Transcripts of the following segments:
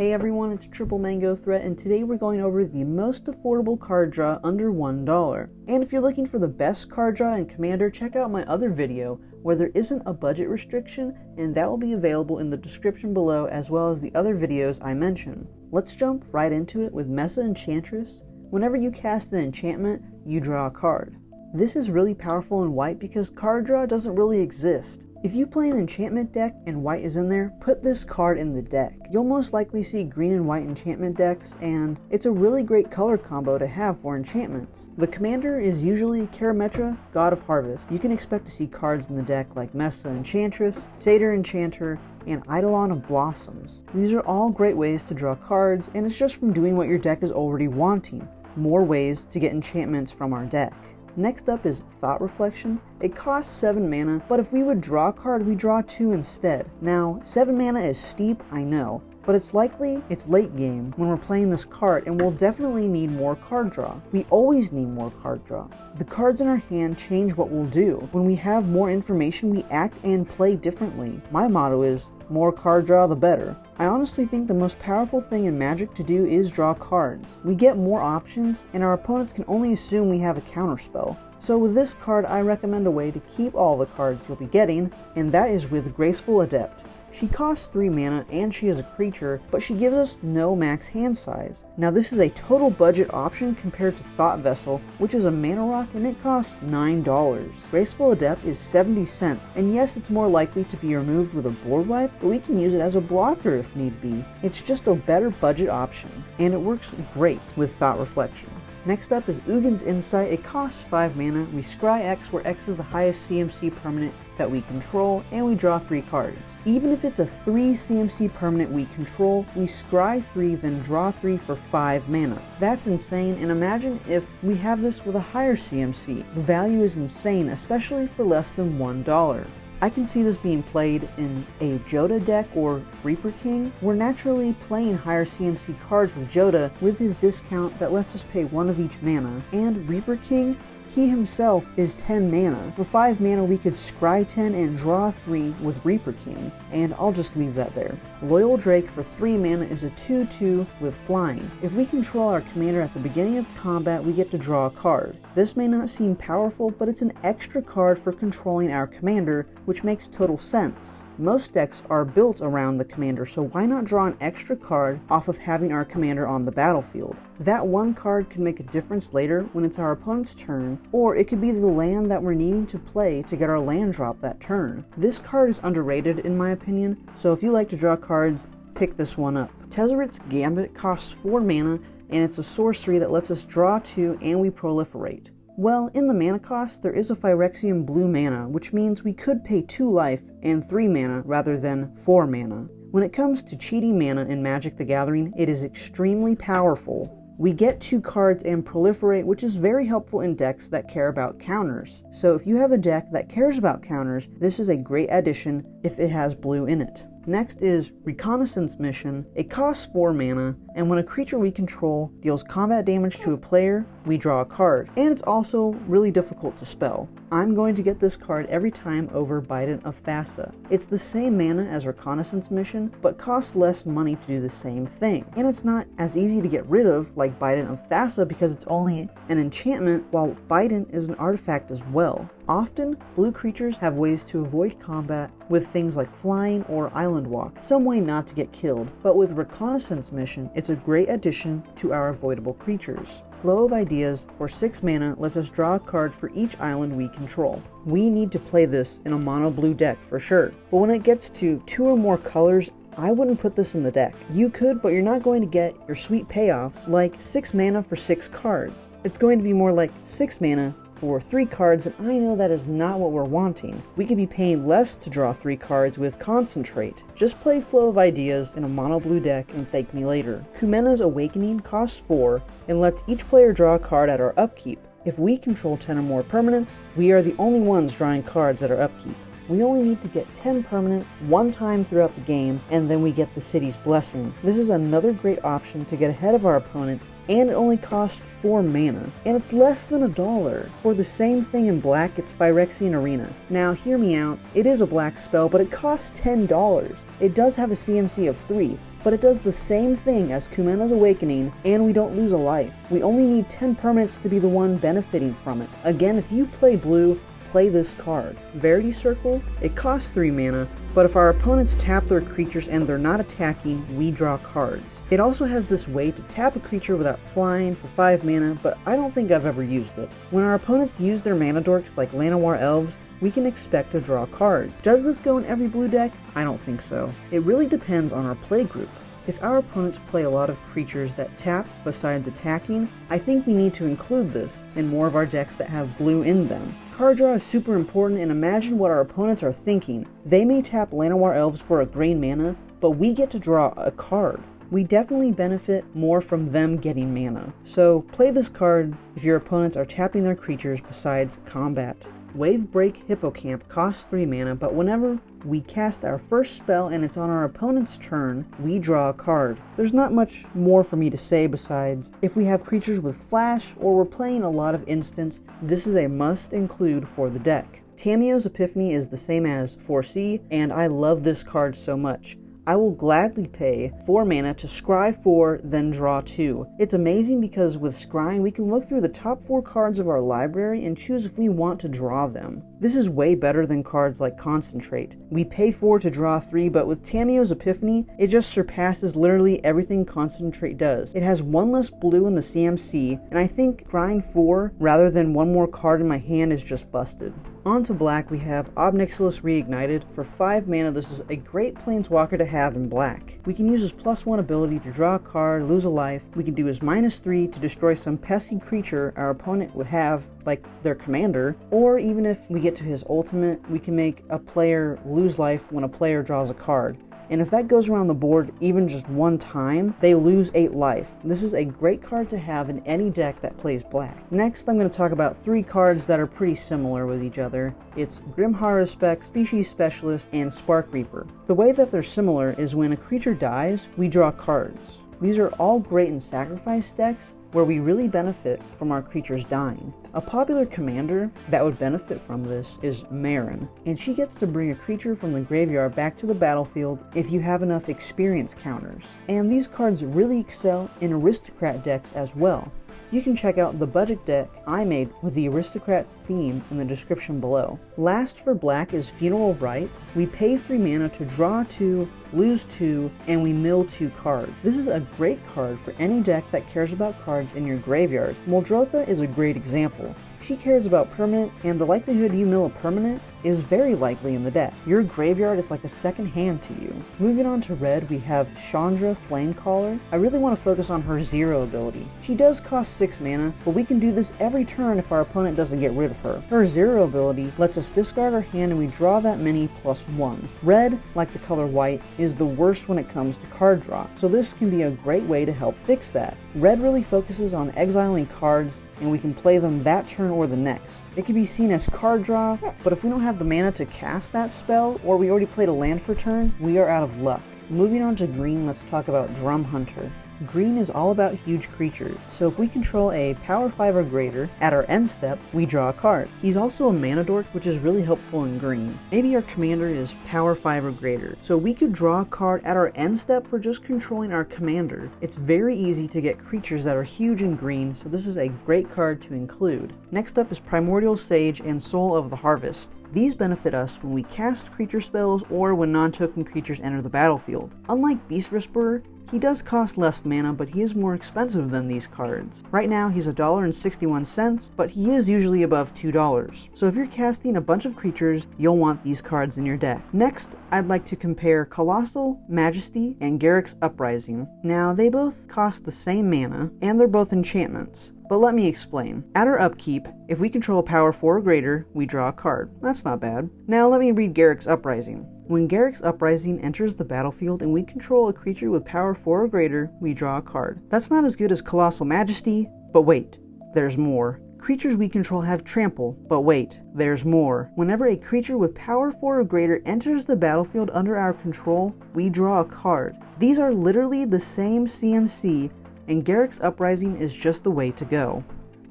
Hey everyone, it's triplemangothreat, and today we're going over the most affordable card draw under $1. And if you're looking for the best card draw in Commander, check out my other video where there isn't a budget restriction, and that will be available in the description below as well as the other videos I mention. Let's jump right into it with Mesa Enchantress. Whenever you cast an enchantment, you draw a card. This is really powerful in white because card draw doesn't really exist. If you play an enchantment deck and white is in there, put this card in the deck. You'll most likely see green and white enchantment decks, and it's a really great color combo to have for enchantments. The commander is usually Karametra, God of Harvest. You can expect to see cards in the deck like Mesa Enchantress, Satyr Enchanter, and Eidolon of Blossoms. These are all great ways to draw cards, and it's just from doing what your deck is already wanting. More ways to get enchantments from our deck. Next up is Thought Reflection. It costs 7 mana, but if we would draw a card, we draw 2 instead. Now, 7 mana is steep, I know, but it's likely it's late game when we're playing this card, and we'll definitely need more card draw. We always need more card draw. The cards in our hand change what we'll do. When we have more information, we act and play differently. My motto is, more card draw the better. I honestly think the most powerful thing in Magic to do is draw cards. We get more options, and our opponents can only assume we have a counterspell. So with this card, I recommend a way to keep all the cards you'll be getting, and that is with Graceful Adept. She costs 3 mana and she is a creature, but she gives us no max hand size. Now this is a total budget option compared to Thought Vessel, which is a mana rock and it costs $9. Graceful Adept is 70 cents, and yes, it's more likely to be removed with a board wipe, but we can use it as a blocker if need be. It's just a better budget option, and it works great with Thought Reflection. Next up is Ugin's Insight. It costs 5 mana. We scry X, where X is the highest CMC permanent that we control, and we draw 3 cards. Even if it's a 3 CMC permanent we control, we scry 3, then draw 3 for 5 mana. That's insane, and imagine if we have this with a higher CMC. The value is insane, especially for less than $1. I can see this being played in a Joda deck or Reaper King. We're naturally playing higher CMC cards with Joda with his discount that lets us pay 1 of each mana. And Reaper King, he himself is 10 mana. For 5 mana we could scry 10 and draw 3 with Reaper King, and I'll just leave that there. Loyal Drake for 3 mana is a 2/2 with flying. If we control our commander at the beginning of combat, we get to draw a card. This may not seem powerful, but it's an extra card for controlling our commander, which makes total sense. Most decks are built around the commander, so why not draw an extra card off of having our commander on the battlefield? That one card could make a difference later when it's our opponent's turn, or it could be the land that we're needing to play to get our land drop that turn. This card is underrated in my opinion, so if you like to draw cards, pick this one up. Tezzeret's Gambit costs 4 mana, and it's a sorcery that lets us draw 2 and we proliferate. Well, in the mana cost, there is a Phyrexian blue mana, which means we could pay 2 life and 3 mana rather than 4 mana. When it comes to cheating mana in Magic the Gathering, it is extremely powerful. We get 2 cards and proliferate, which is very helpful in decks that care about counters. So if you have a deck that cares about counters, this is a great addition if it has blue in it. Next is Reconnaissance Mission. It costs 4 mana, and when a creature we control deals combat damage to a player, we draw a card. And it's also really difficult to spell. I'm going to get this card every time over Bident of Thassa. It's the same mana as Reconnaissance Mission, but costs less money to do the same thing. And it's not as easy to get rid of like Bident of Thassa because it's only an enchantment, while Bident is an artifact as well. Often, blue creatures have ways to avoid combat with things like flying or island walk, some way not to get killed, but with Reconnaissance Mission, it's a great addition to our avoidable creatures. Flow of Ideas for 6 mana lets us draw a card for each island we control. We need to play this in a mono blue deck for sure, but when it gets to 2 or more colors, I wouldn't put this in the deck. You could, but you're not going to get your sweet payoffs like 6 mana for 6 cards. It's going to be more like 6 mana for 3 cards, and I know that is not what we're wanting. We could be paying less to draw 3 cards with Concentrate. Just play Flow of Ideas in a mono blue deck and thank me later. Kumena's Awakening costs 4 and lets each player draw a card at our upkeep. If we control 10 or more permanents, we are the only ones drawing cards at our upkeep. We only need to get 10 permanents 1 time throughout the game, and then we get the City's Blessing. This is another great option to get ahead of our opponents, and it only costs 4 mana, and it's less than $1. For the same thing in black, it's Phyrexian Arena. Now hear me out, it is a black spell, but it costs $10. It does have a CMC of 3, but it does the same thing as Kumena's Awakening, and we don't lose a life. We only need 10 permanents to be the one benefiting from it. Again, if you play blue, play this card. Verity Circle, it costs 3 mana, but if our opponents tap their creatures and they're not attacking, we draw cards. It also has this way to tap a creature without flying for 5 mana, but I don't think I've ever used it. When our opponents use their mana dorks like Llanowar Elves, we can expect to draw cards. Does this go in every blue deck? I don't think so. It really depends on our play group. If our opponents play a lot of creatures that tap besides attacking, I think we need to include this in more of our decks that have blue in them. Card draw is super important, and imagine what our opponents are thinking. They may tap Llanowar Elves for a green mana, but we get to draw a card. We definitely benefit more from them getting mana. So play this card if your opponents are tapping their creatures besides combat. Wavebreak Hippocamp costs 3 mana, but whenever we cast our first spell and it's on our opponent's turn, we draw a card. There's not much more for me to say besides, if we have creatures with flash or we're playing a lot of instants, this is a must include for the deck. Tamiyo's Epiphany is the same as 4C, and I love this card so much. I will gladly pay 4 mana to scry 4, then draw 2. It's amazing because with scrying, we can look through the top 4 cards of our library and choose if we want to draw them. This is way better than cards like Concentrate. We pay 4 to draw 3, but with Tamiyo's Epiphany, it just surpasses literally everything Concentrate does. It has 1 less blue in the CMC, and I think scrying 4 rather than 1 more card in my hand is just busted. On to black, we have Obnixilis Reignited. For 5 mana, this is a great planeswalker to have in black. We can use his +1 ability to draw a card, lose a life. We can do his -3 to destroy some pesky creature our opponent would have, like their commander, or even if we get to his ultimate, we can make a player lose life when a player draws a card. And if that goes around the board even just 1 time, they lose 8 life. This is a great card to have in any deck that plays black. Next, I'm going to talk about 3 cards that are pretty similar with each other. It's Grim Haruspex, Species Specialist, and Spark Reaper. The way that they're similar is when a creature dies, we draw cards. These are all great in sacrifice decks, where we really benefit from our creatures dying. A popular commander that would benefit from this is Marin, and she gets to bring a creature from the graveyard back to the battlefield if you have enough experience counters. And these cards really excel in Aristocrat decks as well. You can check out the budget deck I made with the Aristocrats theme in the description below. Last for black is Funeral Rites. We pay 3 mana to draw 2, lose 2, and we mill 2 cards. This is a great card for any deck that cares about cards in your graveyard. Muldrotha is a great example. She cares about permanents, and the likelihood you mill a permanent is very likely in the deck. Your graveyard is like a second hand to you. Moving on to red, we have Chandra Flamecaller. I really want to focus on her 0 ability. She does cost 6 mana, but we can do this every turn if our opponent doesn't get rid of her. Her 0 ability lets us discard our hand and we draw that many +1. Red, like the color white, is the worst when it comes to card draw, so this can be a great way to help fix that. Red really focuses on exiling cards, and we can play them that turn or the next. It can be seen as card draw, but if we don't have the mana to cast that spell, or we already played a land for turn, we are out of luck. Moving on to green, let's talk about Drum Hunter. Green is all about huge creatures, so if we control a power 5 or greater, at our end step, we draw a card. He's also a mana dork, which is really helpful in green. Maybe our commander is power 5 or greater, so we could draw a card at our end step for just controlling our commander. It's very easy to get creatures that are huge in green, so this is a great card to include. Next up is Primordial Sage and Soul of the Harvest. These benefit us when we cast creature spells or when non-token creatures enter the battlefield. Unlike Beast Whisperer, he does cost less mana, but he is more expensive than these cards. Right now he's $1.61, but he is usually above $2. So if you're casting a bunch of creatures, you'll want these cards in your deck. Next, I'd like to compare Colossal Majesty and Garruk's Uprising. Now, they both cost the same mana, and they're both enchantments. But let me explain. At our upkeep, if we control a power 4 or greater, we draw a card. That's not bad. Now let me read Garruk's Uprising. When Garruk's Uprising enters the battlefield and we control a creature with power 4 or greater, we draw a card. That's not as good as Colossal Majesty, but wait, there's more. Creatures we control have trample, but wait, there's more. Whenever a creature with power 4 or greater enters the battlefield under our control, we draw a card. These are literally the same CMC, and Garruk's Uprising is just the way to go.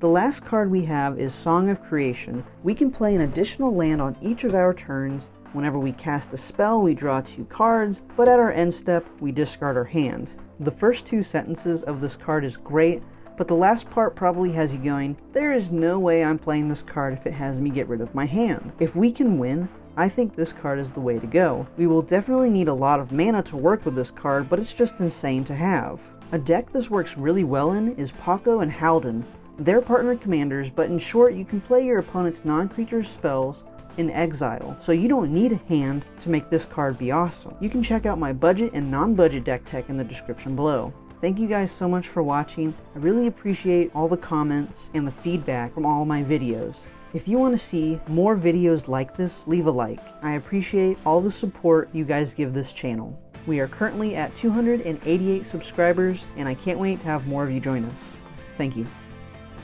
The last card we have is Song of Creation. We can play an additional land on each of our turns, Whenever we cast a spell, we draw 2 cards, but at our end step, we discard our hand. The first 2 sentences of this card is great, but the last part probably has you going, there is no way I'm playing this card if it has me get rid of my hand. If we can win, I think this card is the way to go. We will definitely need a lot of mana to work with this card, but it's just insane to have. A deck this works really well in is PAKO and Haldan. They're partner commanders, but in short, you can play your opponent's non-creature spells in exile, so you don't need a hand to make this card be awesome. You can check out my budget and non-budget deck tech in the description below. Thank you guys so much for watching. I really appreciate all the comments and the feedback from all my videos. If you want to see more videos like this, leave a like. I appreciate all the support you guys give this channel. We are currently at 288 subscribers, and I can't wait to have more of you join us. Thank you.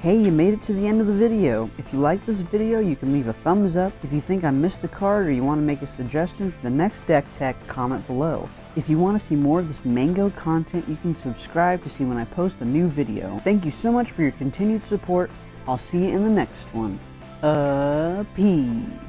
Hey, you made it to the end of the video. If you like this video, you can leave a thumbs up. If you think I missed a card or you want to make a suggestion for the next deck tech, comment below. If you want to see more of this mango content, you can subscribe to see when I post a new video. Thank you so much for your continued support. I'll see you in the next one. Peace.